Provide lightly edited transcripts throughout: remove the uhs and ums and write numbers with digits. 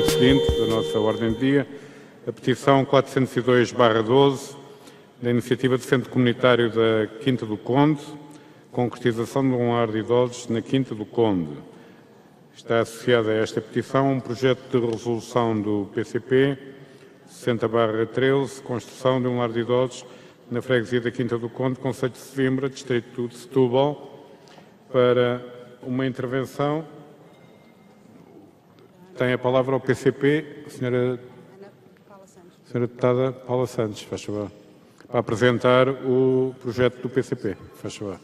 ponto seguinte da nossa ordem do dia, a petição 402/12, da Iniciativa de Centro Comunitário da Quinta do Conde, concretização de um lar de idosos na Quinta do Conde. Está associada a esta petição um projeto de resolução do PCP 60/13, construção de um lar de idosos na freguesia da Quinta do Conde, concelho de Sesimbra, distrito de Setúbal. Para uma intervenção, tem a palavra ao PCP, a senhora deputada Paula Santos, faz favor, para apresentar o projeto do PCP, faz favor.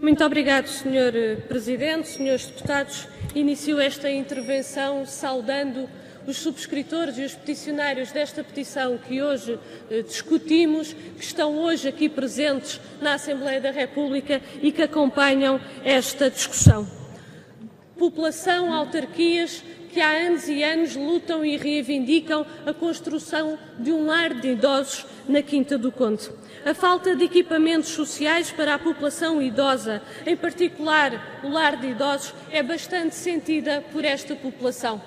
Muito obrigado, Sr. Presidente, Srs. Deputados. Inicio esta intervenção saudando os subscritores e os peticionários desta petição que hoje discutimos, que estão hoje aqui presentes na Assembleia da República e que acompanham esta discussão. População, autarquias que há anos e anos lutam e reivindicam a construção de um lar de idosos na Quinta do Conde. A falta de equipamentos sociais para a população idosa, em particular o lar de idosos, é bastante sentida por esta população.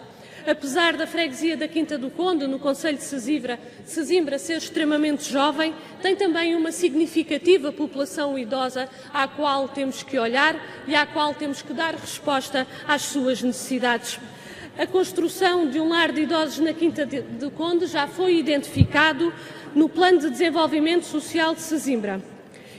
Apesar da freguesia da Quinta do Conde, no concelho de Sesimbra, ser extremamente jovem, tem também uma significativa população idosa à qual temos que olhar e à qual temos que dar resposta às suas necessidades. A construção de um lar de idosos na Quinta do Conde já foi identificado no Plano de Desenvolvimento Social de Sesimbra.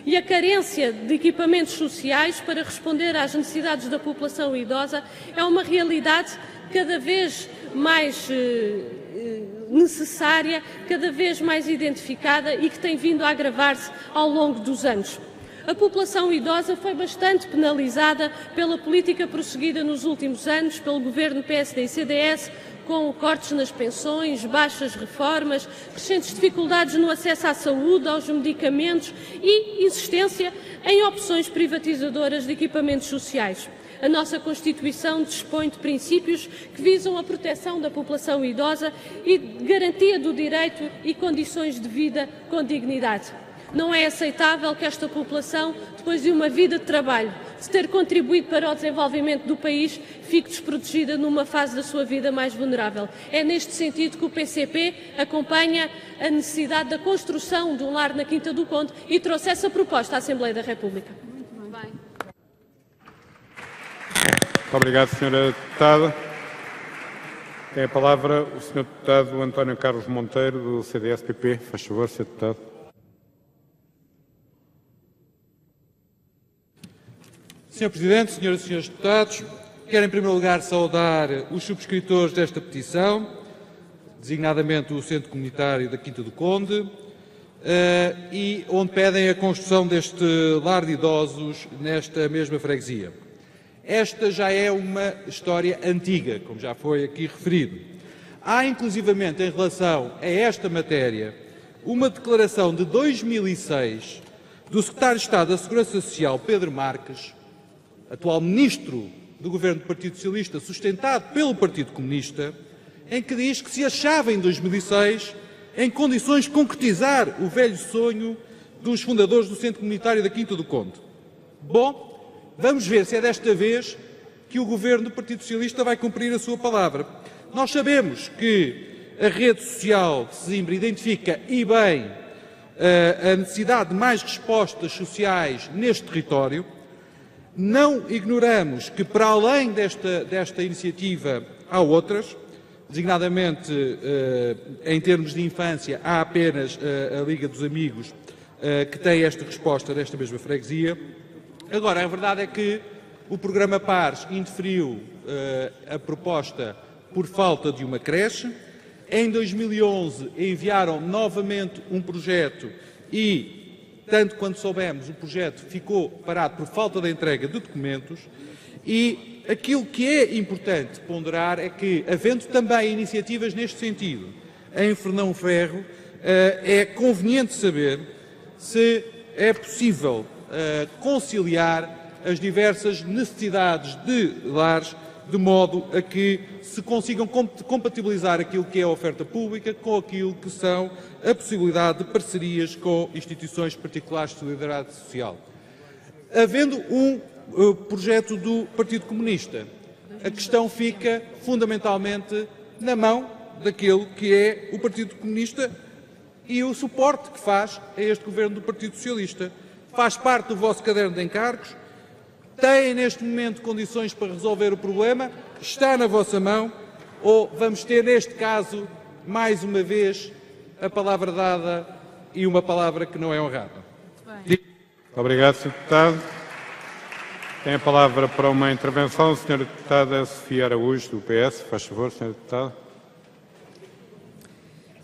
E a carência de equipamentos sociais para responder às necessidades da população idosa é uma realidade cada vez mais necessária, cada vez mais identificada e que tem vindo a agravar-se ao longo dos anos. A população idosa foi bastante penalizada pela política prosseguida nos últimos anos pelo governo PSD e CDS, com cortes nas pensões, baixas reformas, crescentes dificuldades no acesso à saúde, aos medicamentos e insistência em opções privatizadoras de equipamentos sociais. A nossa Constituição dispõe de princípios que visam a proteção da população idosa e garantia do direito e condições de vida com dignidade. Não é aceitável que esta população, depois de uma vida de trabalho, de ter contribuído para o desenvolvimento do país, fique desprotegida numa fase da sua vida mais vulnerável. É neste sentido que o PCP acompanha a necessidade da construção de um lar na Quinta do Conde e trouxe essa proposta à Assembleia da República. Muito obrigado, Sra. Deputada. Tem a palavra o Sr. Deputado António Carlos Monteiro, do CDS-PP. Faz favor, Sr. Deputado. Sr. Presidente, Senhoras e Senhores Deputados, quero em primeiro lugar saudar os subscritores desta petição, designadamente o Centro Comunitário da Quinta do Conde, e onde pedem a construção deste lar de idosos nesta mesma freguesia. Esta já é uma história antiga, como já foi aqui referido. Há, inclusivamente, em relação a esta matéria, uma declaração de 2006 do Secretário de Estado da Segurança Social, Pedro Marques, atual Ministro do Governo do Partido Socialista, sustentado pelo Partido Comunista, em que diz que se achava, em 2006, em condições de concretizar o velho sonho dos fundadores do Centro Comunitário da Quinta do Conde. Bom, vamos ver se é desta vez que o Governo do Partido Socialista vai cumprir a sua palavra. Nós sabemos que a rede social de Sesimbra identifica, e bem, a necessidade de mais respostas sociais neste território. Não ignoramos que, para além desta iniciativa, há outras, designadamente em termos de infância, há apenas a Liga dos Amigos que tem esta resposta desta mesma freguesia. Agora, a verdade é que o programa PARS indeferiu a proposta por falta de uma creche. Em 2011 enviaram novamente um projeto e, tanto quanto soubemos, o projeto ficou parado por falta da entrega de documentos e aquilo que é importante ponderar é que, havendo também iniciativas neste sentido em Fernão Ferro, é conveniente saber se é possível conciliar as diversas necessidades de lares de modo a que se consigam compatibilizar aquilo que é a oferta pública com aquilo que são a possibilidade de parcerias com instituições particulares de solidariedade social. Havendo um projeto do Partido Comunista a questão fica fundamentalmente na mão daquele que é o Partido Comunista e o suporte que faz a este governo do Partido Socialista. Faz parte do vosso caderno de encargos, têm neste momento condições para resolver o problema, está na vossa mão, ou vamos ter neste caso, mais uma vez, a palavra dada e uma palavra que não é honrada. Obrigado, Sr. Deputado. Tem a palavra para uma intervenção a Sra. Deputada Sofia Araújo, do PS. Faz favor, Sra. Deputada.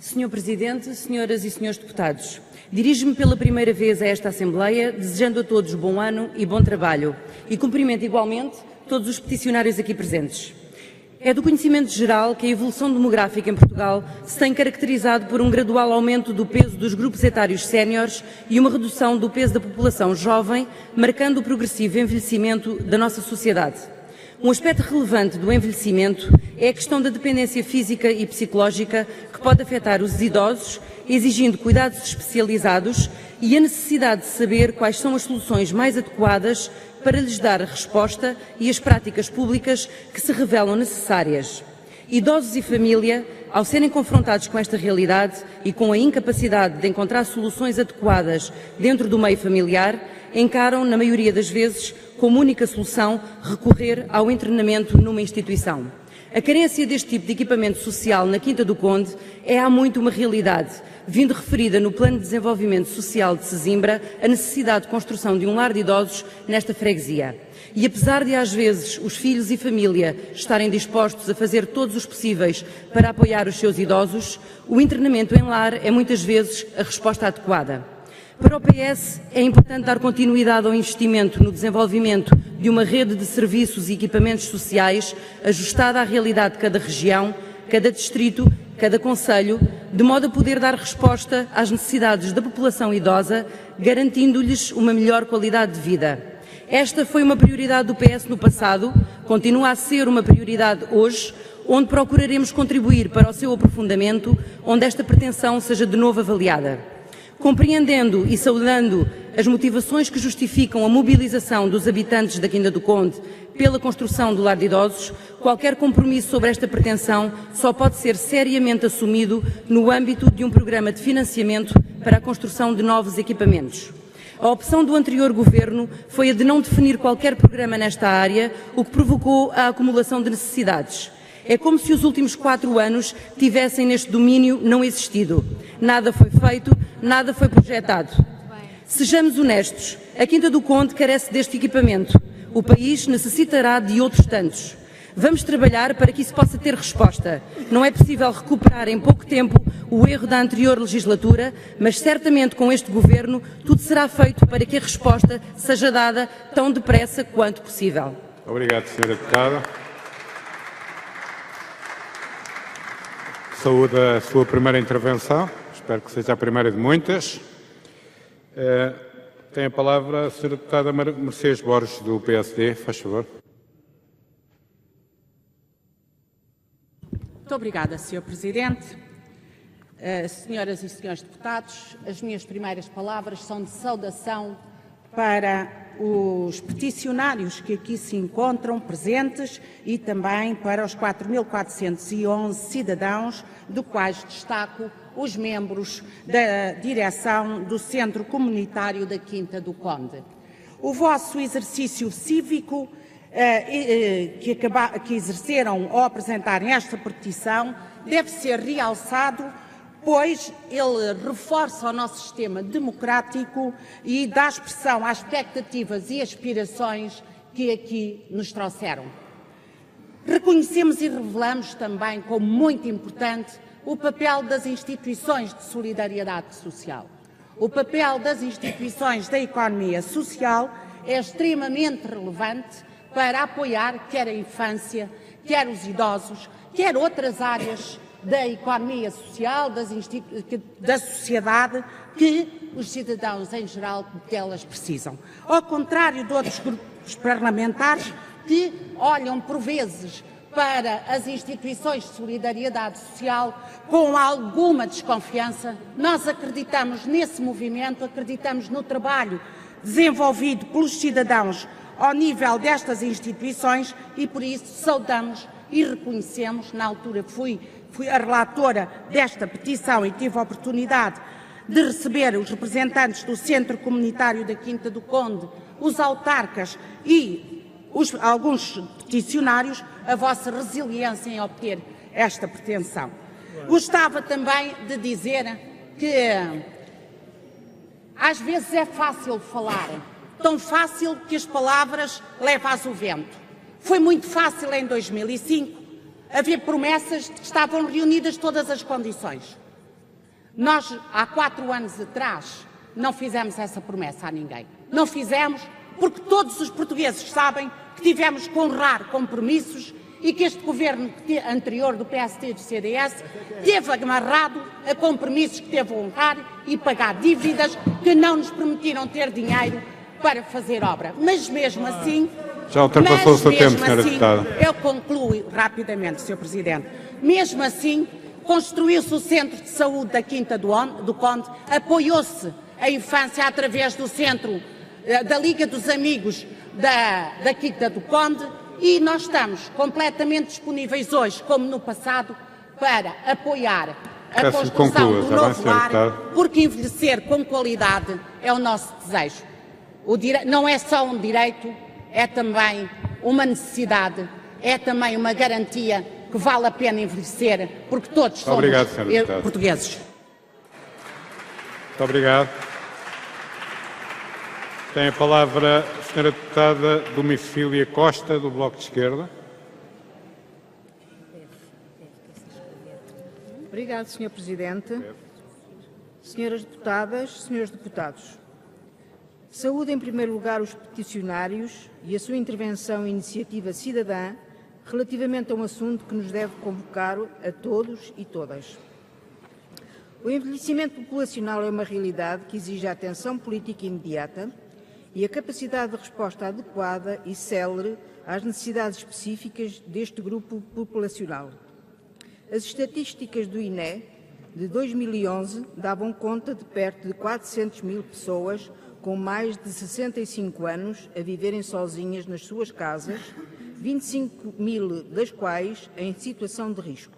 Sr. Presidente, senhoras e senhores deputados, dirijo-me pela primeira vez a esta Assembleia, desejando a todos bom ano e bom trabalho, e cumprimento igualmente todos os peticionários aqui presentes. É do conhecimento geral que a evolução demográfica em Portugal se tem caracterizado por um gradual aumento do peso dos grupos etários séniores e uma redução do peso da população jovem, marcando o progressivo envelhecimento da nossa sociedade. Um aspecto relevante do envelhecimento é a questão da dependência física e psicológica que pode afetar os idosos, exigindo cuidados especializados e a necessidade de saber quais são as soluções mais adequadas para lhes dar a resposta e as práticas públicas que se revelam necessárias. Idosos e família, ao serem confrontados com esta realidade e com a incapacidade de encontrar soluções adequadas dentro do meio familiar, encaram, na maioria das vezes, como única solução recorrer ao internamento numa instituição. A carência deste tipo de equipamento social na Quinta do Conde é há muito uma realidade, vindo referida no Plano de Desenvolvimento Social de Sesimbra a necessidade de construção de um lar de idosos nesta freguesia. E apesar de às vezes os filhos e família estarem dispostos a fazer todos os possíveis para apoiar os seus idosos, o internamento em lar é muitas vezes a resposta adequada. Para o PS é importante dar continuidade ao investimento no desenvolvimento de uma rede de serviços e equipamentos sociais ajustada à realidade de cada região, cada distrito, cada concelho, de modo a poder dar resposta às necessidades da população idosa, garantindo-lhes uma melhor qualidade de vida. Esta foi uma prioridade do PS no passado, continua a ser uma prioridade hoje, onde procuraremos contribuir para o seu aprofundamento, onde esta pretensão seja de novo avaliada. Compreendendo e saudando as motivações que justificam a mobilização dos habitantes da Quinta do Conde pela construção do lar de idosos, qualquer compromisso sobre esta pretensão só pode ser seriamente assumido no âmbito de um programa de financiamento para a construção de novos equipamentos. A opção do anterior Governo foi a de não definir qualquer programa nesta área, o que provocou a acumulação de necessidades. É como se os últimos 4 anos tivessem neste domínio não existido. Nada foi feito, nada foi projetado. Sejamos honestos, a Quinta do Conde carece deste equipamento. O país necessitará de outros tantos. Vamos trabalhar para que isso possa ter resposta. Não é possível recuperar em pouco tempo o erro da anterior legislatura, mas certamente com este Governo tudo será feito para que a resposta seja dada tão depressa quanto possível. Obrigado, Sra. Deputada. Saúde a sua primeira intervenção. Espero que seja a primeira de muitas. Tem a palavra a Sra. Deputada Mercedes Borges, do PSD. Faz favor. Muito obrigada, Sr. Presidente. Senhoras e senhores deputados, as minhas primeiras palavras são de saudação para os peticionários que aqui se encontram presentes e também para os 4.411 cidadãos, do quais destaco os membros da direção do Centro Comunitário da Quinta do Conde. O vosso exercício cívico que exerceram ao apresentarem esta petição deve ser realçado, pois ele reforça o nosso sistema democrático e dá expressão às expectativas e aspirações que aqui nos trouxeram. Reconhecemos e revelamos também como muito importante o papel das instituições de solidariedade social. O papel das instituições da economia social é extremamente relevante para apoiar quer a infância, quer os idosos, quer outras áreas da economia social, da sociedade, que os cidadãos em geral delas precisam. Ao contrário de outros grupos parlamentares que olham por vezes para as instituições de solidariedade social com alguma desconfiança, nós acreditamos nesse movimento, acreditamos no trabalho desenvolvido pelos cidadãos ao nível destas instituições e, por isso, saudamos e reconhecemos. Na altura fui a relatora desta petição e tive a oportunidade de receber os representantes do Centro Comunitário da Quinta do Conde, os autarcas e alguns peticionários, a vossa resiliência em obter esta pretensão. Gostava também de dizer que às vezes é fácil falar, tão fácil que as palavras levam ao vento. Foi muito fácil em 2005 haver promessas de que estavam reunidas todas as condições. Nós, há 4 anos atrás, não fizemos essa promessa a ninguém. Não fizemos porque todos os portugueses sabem que tivemos que honrar compromissos e que este governo anterior do PSD e do CDS teve amarrado a compromissos que teve a honrar e pagar dívidas que não nos permitiram ter dinheiro para fazer obra. Mas mesmo assim... Já ultrapassou o seu tempo, Sra. Deputada. Eu concluo rapidamente, Sr. Presidente. Mesmo assim, construiu-se o Centro de Saúde da Quinta do Conde, apoiou-se a infância através do Centro da Liga dos Amigos da Quinta do Conde e nós estamos completamente disponíveis hoje, como no passado, para apoiar a construção do novo lar, porque envelhecer com qualidade é o nosso desejo. Não é só um direito, é também uma necessidade, é também uma garantia que vale a pena envelhecer, porque todos somos portugueses. Muito obrigado. Tem a palavra a Sra. Deputada Domicília Costa, do Bloco de Esquerda. Obrigado, Sr. Presidente. Senhoras Deputadas, Senhores Deputados, saúdo em primeiro lugar os peticionários e a sua intervenção e iniciativa cidadã relativamente a um assunto que nos deve convocar a todos e todas. O envelhecimento populacional é uma realidade que exige a atenção política imediata e a capacidade de resposta adequada e célere às necessidades específicas deste grupo populacional. As estatísticas do INE de 2011 davam conta de perto de 400 mil pessoas com mais de 65 anos a viverem sozinhas nas suas casas, 25 mil das quais em situação de risco.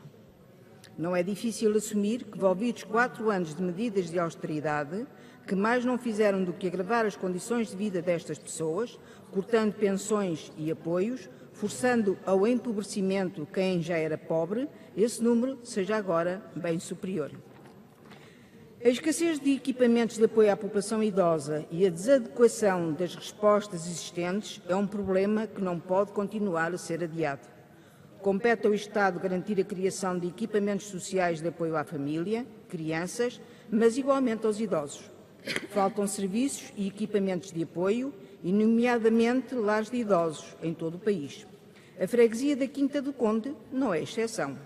Não é difícil assumir que, envolvidos 4 anos de medidas de austeridade, que mais não fizeram do que agravar as condições de vida destas pessoas, cortando pensões e apoios, forçando ao empobrecimento quem já era pobre, esse número seja agora bem superior. A escassez de equipamentos de apoio à população idosa e a desadequação das respostas existentes é um problema que não pode continuar a ser adiado. Compete ao Estado garantir a criação de equipamentos sociais de apoio à família, crianças, mas igualmente aos idosos. Faltam serviços e equipamentos de apoio, e nomeadamente lares de idosos, em todo o país. A freguesia da Quinta do Conde não é exceção.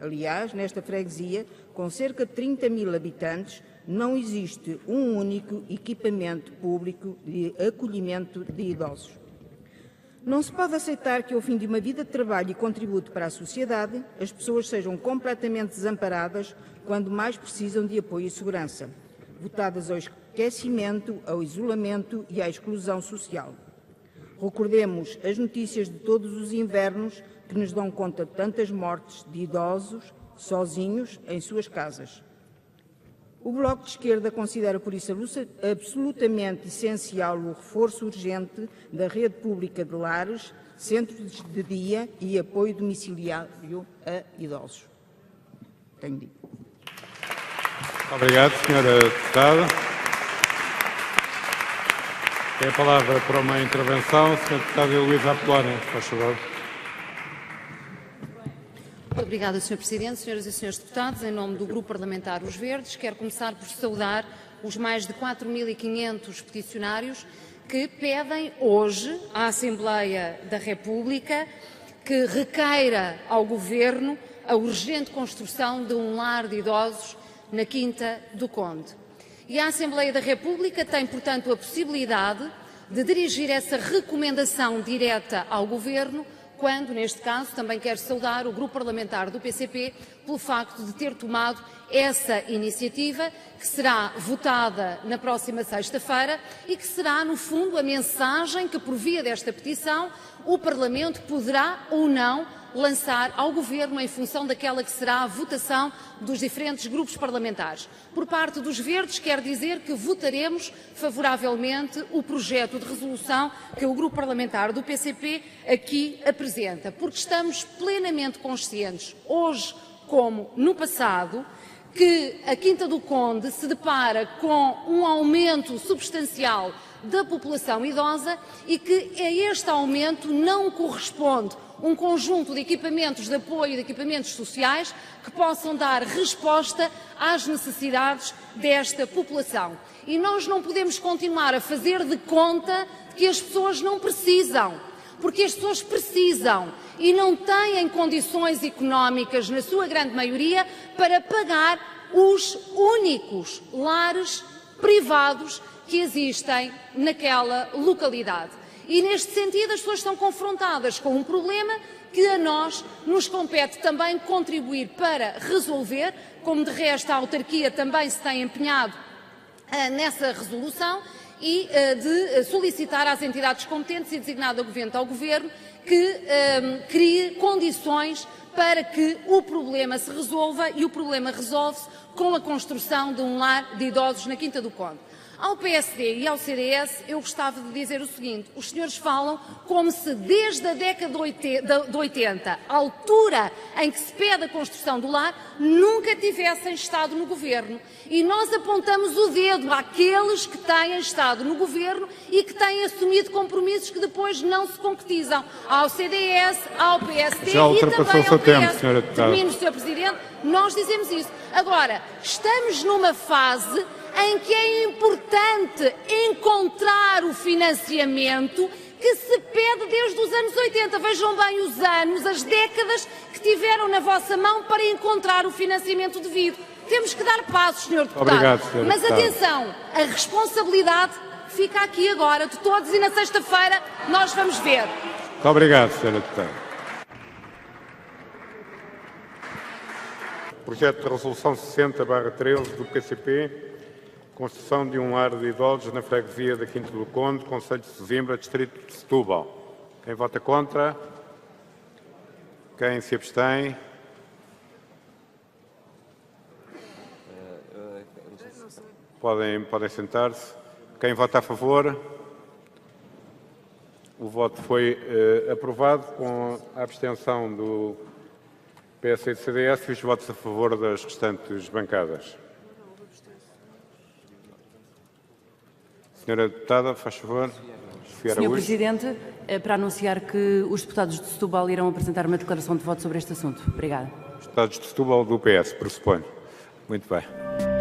Aliás, nesta freguesia, com cerca de 30 mil habitantes, não existe um único equipamento público de acolhimento de idosos. Não se pode aceitar que, ao fim de uma vida de trabalho e contributo para a sociedade, as pessoas sejam completamente desamparadas quando mais precisam de apoio e segurança, votadas ao esquecimento, ao isolamento e à exclusão social. Recordemos as notícias de todos os invernos que nos dão conta de tantas mortes de idosos sozinhos em suas casas. O Bloco de Esquerda considera, por isso, absolutamente essencial o reforço urgente da rede pública de lares, centros de dia e apoio domiciliário a idosos. Tenho dito. Obrigado, Sra. Deputada. Tem a palavra para uma intervenção a Sra. Deputada Heloísa Apolónia, faz favor. Muito obrigada, Sr. Presidente. Senhoras e Senhores Deputados, em nome do Grupo Parlamentar Os Verdes, quero começar por saudar os mais de 4.500 peticionários que pedem hoje à Assembleia da República que requeira ao Governo a urgente construção de um lar de idosos na Quinta do Conde. E a Assembleia da República tem, portanto, a possibilidade de dirigir essa recomendação direta ao Governo, quando, neste caso, também quero saudar o Grupo Parlamentar do PCP pelo facto de ter tomado essa iniciativa, que será votada na próxima sexta-feira e que será, no fundo, a mensagem que, por via desta petição, o Parlamento poderá ou não lançar ao Governo em função daquela que será a votação dos diferentes grupos parlamentares. Por parte dos Verdes, quero dizer que votaremos favoravelmente o projeto de resolução que o Grupo Parlamentar do PCP aqui apresenta, porque estamos plenamente conscientes, hoje como no passado, que a Quinta do Conde se depara com um aumento substancial da população idosa e que a este aumento não corresponde um conjunto de equipamentos de apoio e de equipamentos sociais que possam dar resposta às necessidades desta população. E nós não podemos continuar a fazer de conta que as pessoas não precisam, porque as pessoas precisam e não têm condições económicas, na sua grande maioria, para pagar os únicos lares privados que existem naquela localidade. E, neste sentido, as pessoas estão confrontadas com um problema que a nós nos compete também contribuir para resolver, como de resto a autarquia também se tem empenhado nessa resolução, e de solicitar às entidades competentes e designadamente ao Governo que crie condições para que o problema se resolva, e o problema resolve-se com a construção de um lar de idosos na Quinta do Conde. Ao PSD e ao CDS eu gostava de dizer o seguinte: os senhores falam como se desde a década de 80, a altura em que se pede a construção do lar, nunca tivessem estado no Governo. E nós apontamos o dedo àqueles que têm estado no Governo e que têm assumido compromissos que depois não se concretizam. Ao CDS, ao PSD Já e também ao PS. Termino, Sr. Presidente, nós dizemos isso. Agora, estamos numa fase em que é importante encontrar o financiamento que se pede desde os anos 80. Vejam bem os anos, as décadas que tiveram na vossa mão para encontrar o financiamento devido. Temos que dar passos, Sr. Deputado. Obrigado, Sr. Mas Deputado. atenção, a responsabilidade fica aqui agora de todos e na sexta-feira nós vamos ver. Muito obrigado, Sra. Deputada. Projeto de Resolução 60/13 do PCP, construção de um lar de idosos na freguesia da Quinta do Conde, concelho de Sesimbra, distrito de Setúbal. Quem vota contra? Quem se abstém? Podem sentar-se. Quem vota a favor? O voto foi aprovado com a abstenção do PS e do CDS e os votos a favor das restantes bancadas. Senhora Deputada, faz favor. Senhor Presidente, para anunciar que os deputados de Setúbal irão apresentar uma declaração de voto sobre este assunto. Obrigada. Deputados de Setúbal do PS, pressuponho. Muito bem.